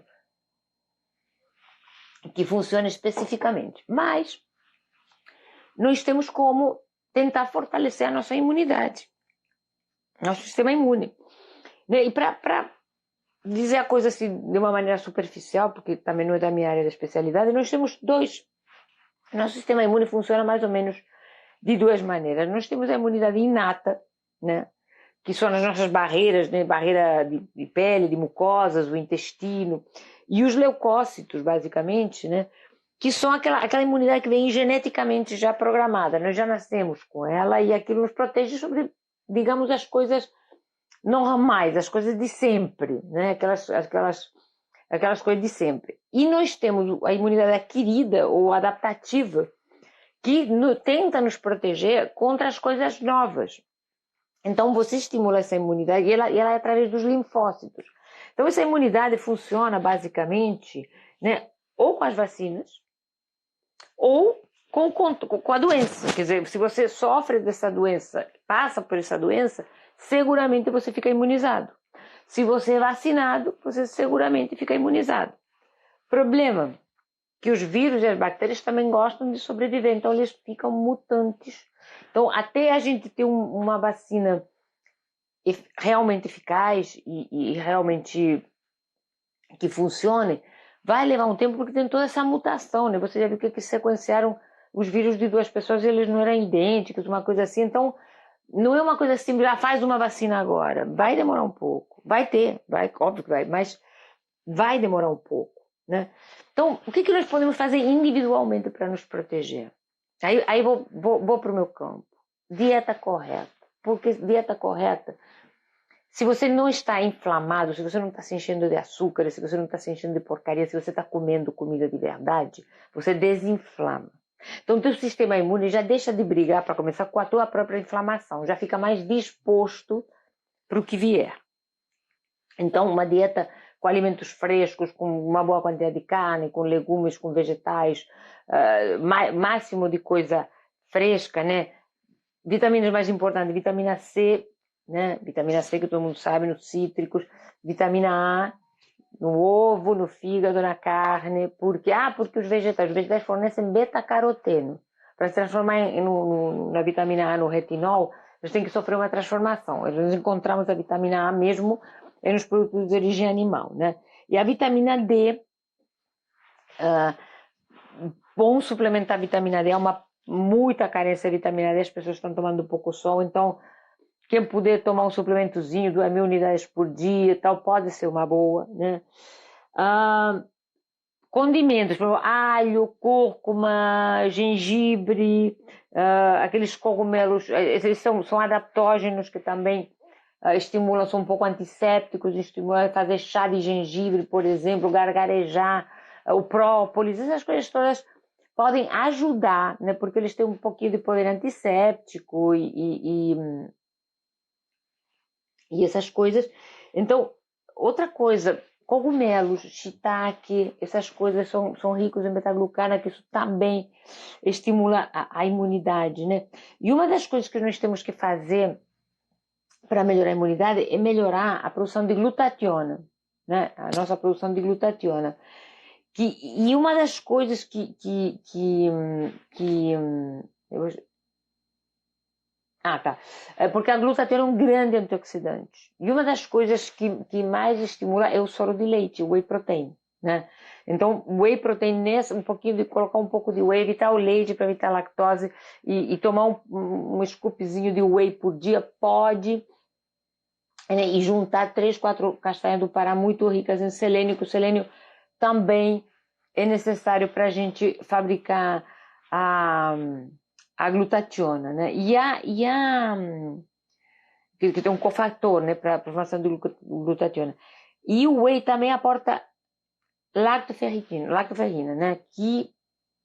que funcione especificamente, mas nós temos como tentar fortalecer a nossa imunidade, nosso sistema imune. E para dizer a coisa assim de uma maneira superficial, porque também não é da minha área de especialidade, nós temos dois. Nosso sistema imune funciona mais ou menos de duas maneiras. Nós temos a imunidade inata, né? Que são as nossas barreiras, né? Barreira de pele, de mucosas, o intestino, e os leucócitos, basicamente, né? Que são aquela imunidade que vem geneticamente já programada. Nós já nascemos com ela e aquilo nos protege sobre, digamos, as coisas normais, as coisas de sempre, né? Aquelas coisas de sempre. E nós temos a imunidade adquirida ou adaptativa, que tenta nos proteger contra as coisas novas. Então você estimula essa imunidade e ela é através dos linfócitos. Então essa imunidade funciona basicamente, né, ou com as vacinas ou com a doença. Quer dizer, se você sofre dessa doença, passa por essa doença, seguramente você fica imunizado. Se você é vacinado, você seguramente fica imunizado. Problema, que os vírus e as bactérias também gostam de sobreviver, então eles ficam mutantes. Então, até a gente ter uma vacina realmente eficaz e realmente que funcione, vai levar um tempo porque tem toda essa mutação, né? Você já viu que sequenciaram os vírus de duas pessoas e eles não eram idênticos, uma coisa assim. Então, não é uma coisa simples, faz uma vacina agora. Vai demorar um pouco. Óbvio que vai, mas vai demorar um pouco, né? Então, o que nós podemos fazer individualmente para nos proteger? Aí vou para o meu campo. Dieta correta. Porque dieta correta, se você não está inflamado, se você não está se enchendo de açúcar, se você não está se enchendo de porcaria, se você está comendo comida de verdade, você desinflama. Então, o teu sistema imune já deixa de brigar, para começar, com a tua própria inflamação. Já fica mais disposto para o que vier. Então, uma dieta com alimentos frescos, com uma boa quantidade de carne, com legumes, com vegetais, máximo de coisa fresca, né? Vitaminas mais importantes, vitamina C, né? Vitamina C que todo mundo sabe, nos cítricos, vitamina A, no ovo, no fígado, na carne, porque os vegetais fornecem beta-caroteno. Para se transformar na vitamina A, no retinol, eles têm que sofrer uma transformação. Nós encontramos a vitamina A mesmo nos produtos de origem animal, né? E a vitamina D, bom suplementar a vitamina D, é muita carência de vitamina D, as pessoas estão tomando pouco sol, então quem puder tomar um suplementozinho, 2.000 unidades por dia, tal, pode ser uma boa, né? Condimentos, por exemplo, alho, cúrcuma, gengibre, aqueles cogumelos, eles são adaptógenos que também estimulam, são um pouco antissépticos, estimulam a fazer chá de gengibre, por exemplo, gargarejar, o própolis, essas coisas todas podem ajudar, né? Porque eles têm um pouquinho de poder antisséptico e essas coisas. Então, outra coisa, cogumelos, shiitake, essas coisas são ricos em beta-glucana, que isso também estimula a imunidade, né? E uma das coisas que nós temos que fazer para melhorar a imunidade é melhorar a produção de glutationa, né? A nossa produção de glutationa. E uma das coisas porque a glutationa é um grande antioxidante. E uma das coisas que mais estimula é o soro de leite, o whey protein, né? Então, whey protein, colocar um pouco de whey, evitar o leite para evitar a lactose e tomar um scoopzinho de whey por dia pode, né? E juntar 3, 4 castanhas do Pará muito ricas em selênio, que o selênio também é necessário para a gente fabricar a glutationa, né? Que tem um cofator, né, para a formação de glutationa. E o whey também aporta lactoferrina, né, que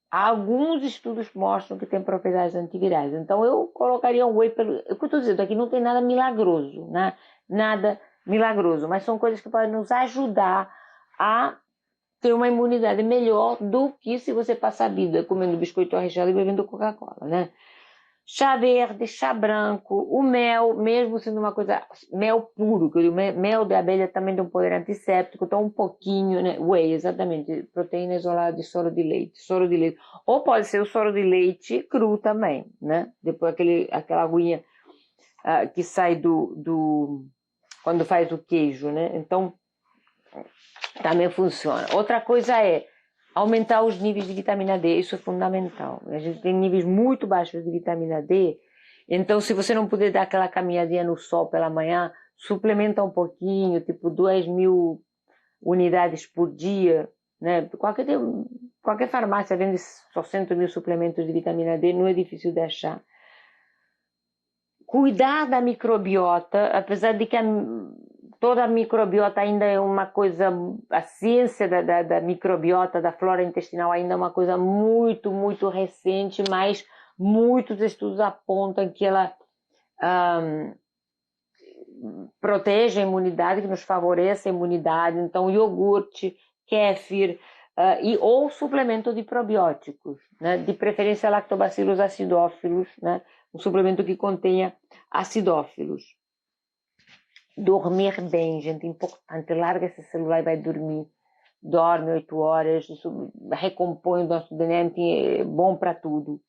alguns estudos mostram que tem propriedades antivirais. Então eu colocaria o whey o que eu estou dizendo aqui não tem nada milagroso, né? Nada milagroso, mas são coisas que podem nos ajudar a ter uma imunidade melhor do que se você passar a vida comendo biscoito recheado e bebendo Coca-Cola, né? Chá verde, chá branco, o mel, mesmo sendo uma coisa, mel puro, que o mel de abelha também tem um poder antisséptico, então um pouquinho, né? Whey, exatamente, proteína isolada de soro de leite. Ou pode ser o soro de leite cru também, né? Depois aquela aguinha que sai quando faz o queijo, né? Então, também funciona. Outra coisa é aumentar os níveis de vitamina D, isso é fundamental. A gente tem níveis muito baixos de vitamina D, então se você não puder dar aquela caminhadinha no sol pela manhã, suplementa um pouquinho, tipo 2.000 unidades por dia, né? Qualquer farmácia vende 600.000 suplementos de vitamina D, não é difícil de achar. Cuidar da microbiota, apesar de que toda a microbiota ainda é uma coisa, a ciência da microbiota, da flora intestinal ainda é uma coisa muito, muito recente, mas muitos estudos apontam que ela protege a imunidade, que nos favorece a imunidade. Então, iogurte, kéfir, ou suplemento de probióticos, né? De preferência lactobacillus acidófilos, né? Um suplemento que contenha acidófilos. Dormir bem, gente, importante. Larga esse celular e vai dormir. Dorme 8 horas, isso recompõe o nosso DNA, é bom para tudo.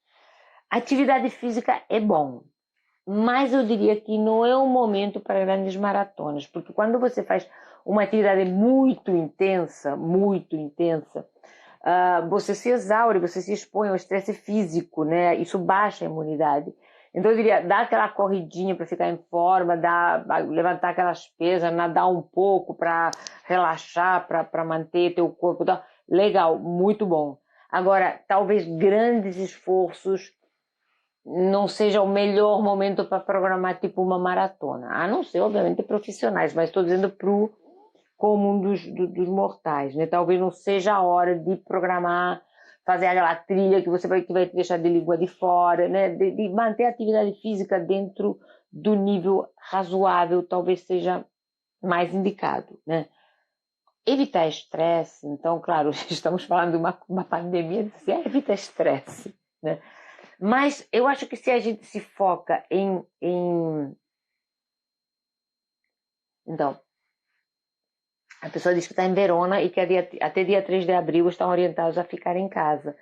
Atividade física é bom, mas eu diria que não é o momento para grandes maratonas, porque quando você faz uma atividade muito intensa, você se exaure, você se expõe ao estresse físico, né? Isso baixa a imunidade. Então eu diria, dá aquela corridinha para ficar em forma, levantar aquelas pesas, nadar um pouco para relaxar, para manter teu corpo. Legal, muito bom. Agora, talvez grandes esforços não seja o melhor momento para programar tipo uma maratona. A não ser, obviamente, profissionais, mas estou dizendo pro comum dos mortais, né? Talvez não seja a hora de programar, fazer aquela trilha que vai te deixar de língua de fora, né? De manter a atividade física dentro do nível razoável, talvez seja mais indicado, né? Evitar estresse, então, claro, estamos falando de uma pandemia, evita estresse, né? Mas eu acho que se a gente se foca então, a pessoa diz que está em Verona e que até dia 3 de abril estão orientados a ficar em casa.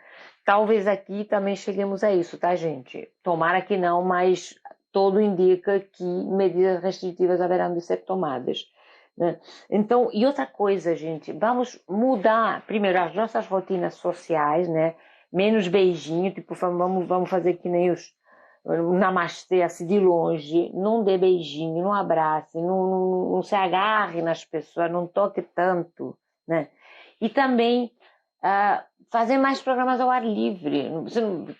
Talvez aqui também cheguemos a isso, tá, gente? Tomara que não, mas tudo indica que medidas restritivas haverão de ser tomadas, né? Então, e outra coisa, gente, vamos mudar primeiro as nossas rotinas sociais, né? Menos beijinho, tipo, vamos fazer que nem um namastê assim de longe, não dê beijinho, não abrace, não se agarre nas pessoas, não toque tanto, né? E também fazer mais programas ao ar livre.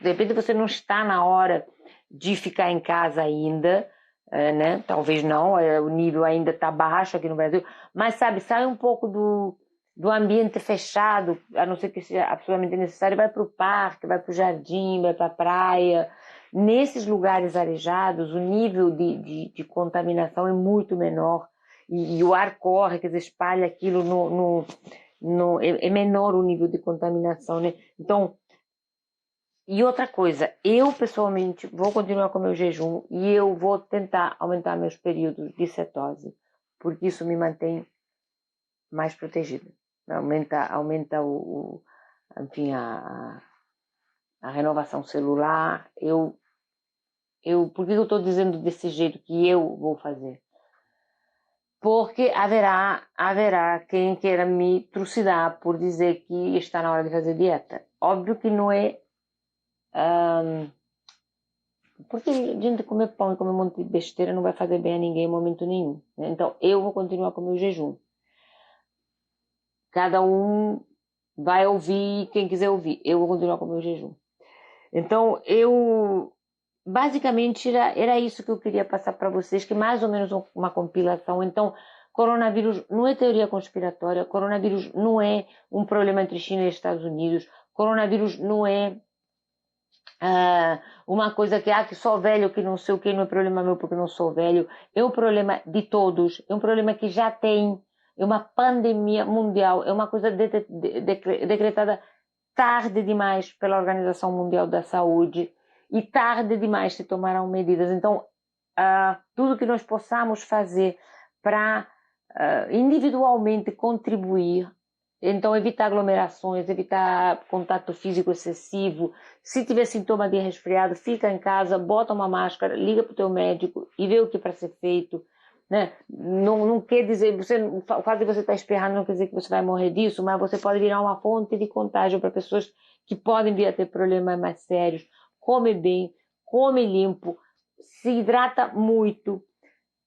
De repente você não está na hora de ficar em casa ainda, né? Talvez não, o nível ainda está baixo aqui no Brasil, mas sabe, sai um pouco do ambiente fechado, a não ser que seja absolutamente necessário, vai para o parque, vai para o jardim, vai para a praia. Nesses lugares arejados, o nível de contaminação é muito menor e o ar corre, quer dizer, espalha aquilo é menor o nível de contaminação, né? Então, e outra coisa, eu pessoalmente vou continuar com meu jejum e eu vou tentar aumentar meus períodos de cetose, porque isso me mantém mais protegida. Aumenta enfim, a renovação celular. Por que eu estou dizendo desse jeito que eu vou fazer? Porque haverá quem queira me trucidar por dizer que está na hora de fazer dieta. Óbvio que não é. Porque a gente comer pão e comer um monte de besteira não vai fazer bem a ninguém em momento nenhum, né? Então eu vou continuar com o meu jejum. Cada um vai ouvir quem quiser ouvir. Eu vou continuar com o meu jejum. Então basicamente era isso que eu queria passar para vocês, que mais ou menos uma compilação. Então, coronavírus não é teoria conspiratória, coronavírus não é um problema entre China e Estados Unidos, coronavírus não é uma coisa que sou velho, que não sei o que, não é problema meu porque não sou velho, é um problema de todos, é um problema que já tem, é uma pandemia mundial, é uma coisa decretada tarde demais pela Organização Mundial da Saúde e tarde demais se tomaram medidas. Então, tudo que nós possamos fazer para individualmente contribuir, então evitar aglomerações, evitar contato físico excessivo. Se tiver sintoma de resfriado, fica em casa, bota uma máscara, liga para o teu médico e vê o que é para ser feito, né? Não quer dizer, o fato de você estar espirrando não quer dizer que você vai morrer disso, mas você pode virar uma fonte de contágio para pessoas que podem vir a ter problemas mais sérios. Come bem, come limpo, se hidrata muito,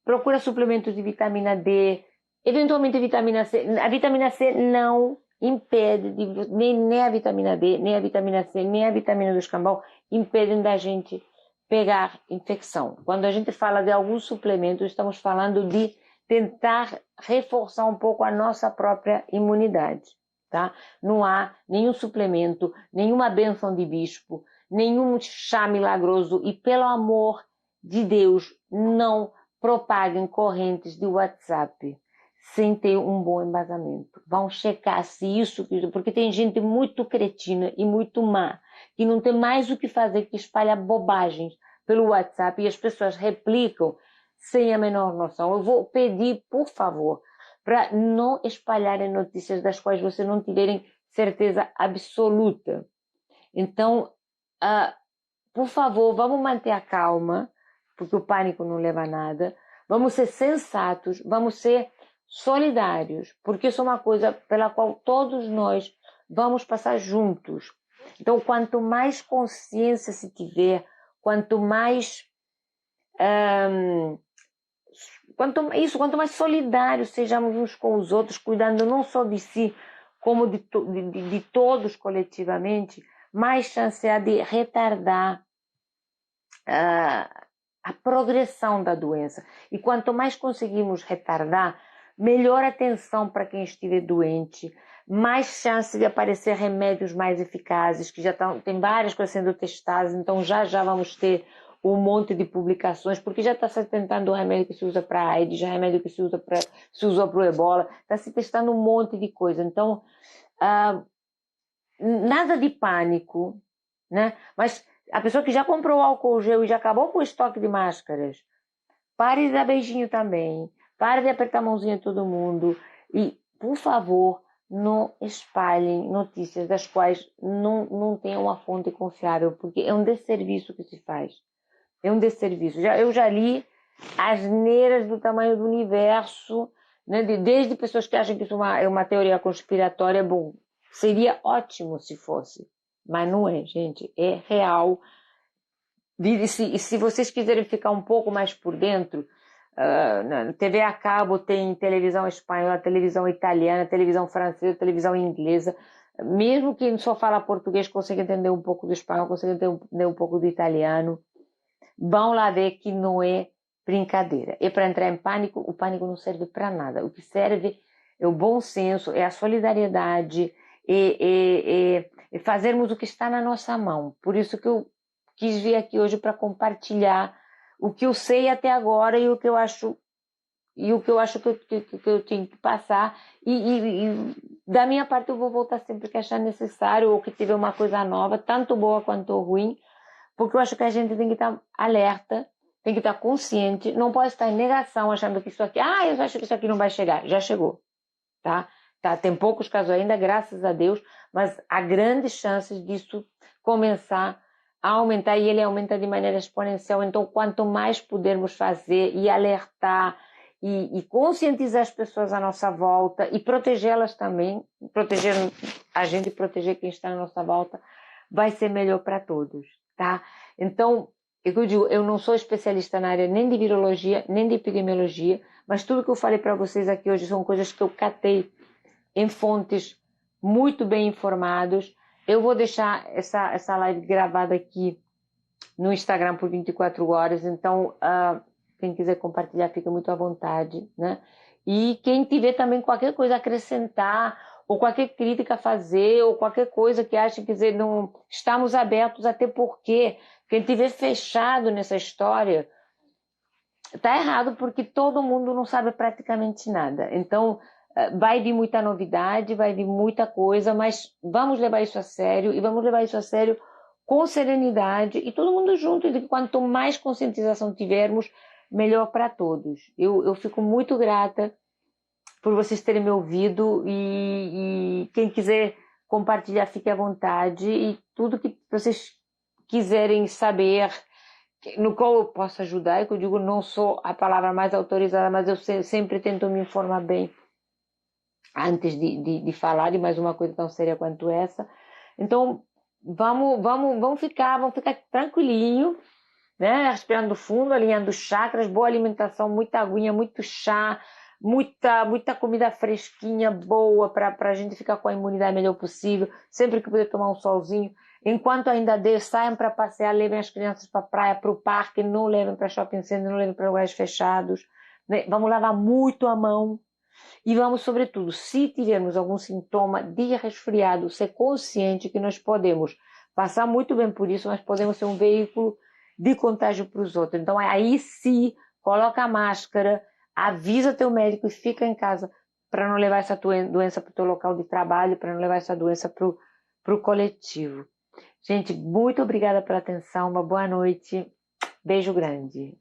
procura suplementos de vitamina D, eventualmente vitamina C. A vitamina C não impede, nem a vitamina D, nem a vitamina C, nem a vitamina do escambau impedem da gente pegar infecção. Quando a gente fala de alguns suplementos, estamos falando de tentar reforçar um pouco a nossa própria imunidade, tá? Não há nenhum suplemento, nenhuma bênção de bispo, nenhum chá milagroso e, pelo amor de Deus, não propaguem correntes de WhatsApp sem ter um bom embasamento. Vão checar se isso, porque tem gente muito cretina e muito má, que não tem mais o que fazer que espalhar bobagens pelo WhatsApp e as pessoas replicam sem a menor noção. Eu vou pedir, por favor, para não espalharem notícias das quais vocês não tiverem certeza absoluta. Então, por favor, vamos manter a calma, porque o pânico não leva a nada. Vamos ser sensatos, vamos ser solidários, porque isso é uma coisa pela qual todos nós vamos passar juntos. Então, quanto mais consciência se tiver, quanto mais solidários sejamos uns com os outros, cuidando não só de si, como de todos coletivamente, mais chance há de retardar a progressão da doença. E quanto mais conseguimos retardar, melhor atenção para quem estiver doente, mais chance de aparecer remédios mais eficazes, que já tem várias coisas sendo testadas, então já vamos ter um monte de publicações, porque já está se tentando o remédio que se usa para AIDS, já remédio que se usou para o Ebola, está se testando um monte de coisa. Então, nada de pânico, né? Mas a pessoa que já comprou álcool gel e já acabou com o estoque de máscaras, pare de dar beijinho também, pare de apertar a mãozinha de todo mundo e, por favor, não espalhem notícias das quais não tenham uma fonte confiável, porque é um desserviço que se faz. É um desserviço. Eu já li asneiras do tamanho do universo, né? Desde pessoas que acham que isso é uma teoria conspiratória. Bom, seria ótimo se fosse, mas não é, gente. É real. E se vocês quiserem ficar um pouco mais por dentro, na TV a cabo tem televisão espanhola, televisão italiana, televisão francesa, televisão inglesa. Mesmo quem só fala português consegue entender um pouco do espanhol, consegue entender um pouco do italiano. Vão lá ver que não é brincadeira. É para entrar em pânico, o pânico não serve para nada. O que serve é o bom senso, é a solidariedade, é fazermos o que está na nossa mão. Por isso que eu quis vir aqui hoje para compartilhar o que eu sei até agora e o que eu acho que eu tenho que passar e da minha parte eu vou voltar sempre que achar necessário ou que tiver uma coisa nova, tanto boa quanto ruim, porque eu acho que a gente tem que estar alerta, tem que estar consciente, não pode estar em negação achando que isso aqui, eu acho que isso aqui não vai chegar, já chegou, tá? Tem poucos casos ainda, graças a Deus, mas há grandes chances disso começar a aumentar e ele aumenta de maneira exponencial. Então, quanto mais pudermos fazer e alertar e conscientizar as pessoas à nossa volta e protegê-las também, proteger a gente e proteger quem está à nossa volta, vai ser melhor para todos, tá? Então, eu digo, eu não sou especialista na área nem de virologia, nem de epidemiologia, mas tudo que eu falei para vocês aqui hoje são coisas que eu catei em fontes muito bem informadas. Eu vou deixar essa live gravada aqui no Instagram por 24 horas, então quem quiser compartilhar fica muito à vontade, né? E quem tiver também qualquer coisa a acrescentar, ou qualquer crítica a fazer, ou qualquer coisa que ache que dizer, não estamos abertos, até porque quem tiver fechado nessa história está errado, porque todo mundo não sabe praticamente nada. Então, vai vir muita novidade, vai vir muita coisa, mas vamos levar isso a sério, e vamos levar isso a sério com serenidade, e todo mundo junto, e quanto mais conscientização tivermos, melhor para todos. Eu fico muito grata por vocês terem me ouvido, e quem quiser compartilhar, fique à vontade, e tudo que vocês quiserem saber, no qual eu posso ajudar, que eu digo, não sou a palavra mais autorizada, mas eu sempre tento me informar bem antes de falar de mais uma coisa tão séria quanto essa. Então, vamos ficar tranquilinho, né? Respirando fundo, alinhando chakras, boa alimentação, muita aguinha, muito chá, muita comida fresquinha, boa, para a gente ficar com a imunidade melhor possível, sempre que puder tomar um solzinho. Enquanto ainda der, saiam para passear, levem as crianças para a praia, para o parque, não levem para shopping center, não levem para lugares fechados, né? Vamos lavar muito a mão e vamos, sobretudo, se tivermos algum sintoma de resfriado, ser consciente que nós podemos passar muito bem por isso, mas podemos ser um veículo de contágio para os outros. Então, aí sim, coloca a máscara, avisa teu médico e fica em casa para não levar essa doença para o teu local de trabalho, para não levar essa doença para o coletivo. Gente, muito obrigada pela atenção, uma boa noite, beijo grande.